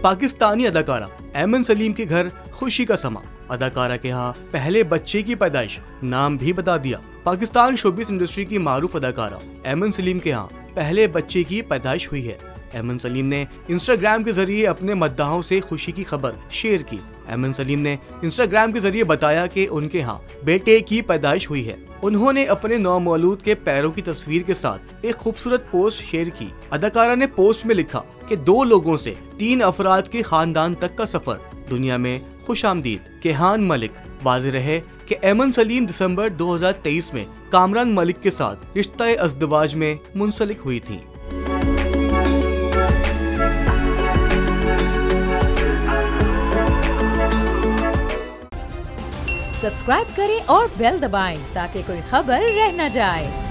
पाकिस्तानी अदाकारा ऐमन सलीम के घर खुशी का समा। अदाकारा के यहाँ पहले बच्चे की पैदाइश, नाम भी बता दिया। पाकिस्तान शोबिस इंडस्ट्री की मारूफ अदाकारा ऐमन सलीम के यहाँ पहले बच्चे की पैदाइश हुई है। ऐमन सलीम ने इंस्टाग्राम के जरिए अपने मद्दाहों से खुशी की खबर शेयर की। ऐमन सलीम ने इंस्टाग्राम के जरिए बताया कि उनके यहाँ बेटे की पैदाइश हुई है। उन्होंने अपने नौमौलूद के पैरों की तस्वीर के साथ एक खूबसूरत पोस्ट शेयर की। अदाकारा ने पोस्ट में लिखा कि 2 लोगों से 3 अफराद के खानदान तक का सफर, दुनिया में खुशामदीद। केहान मलिक। वाज़ेह रहे कि ऐमन सलीम दिसंबर 2023 में कामरान मलिक के साथ रिश्ता अज़दवाज में मुंसलिक हुई थी। सब्सक्राइब करें और बेल दबाएं ताकि कोई खबर रह न जाए।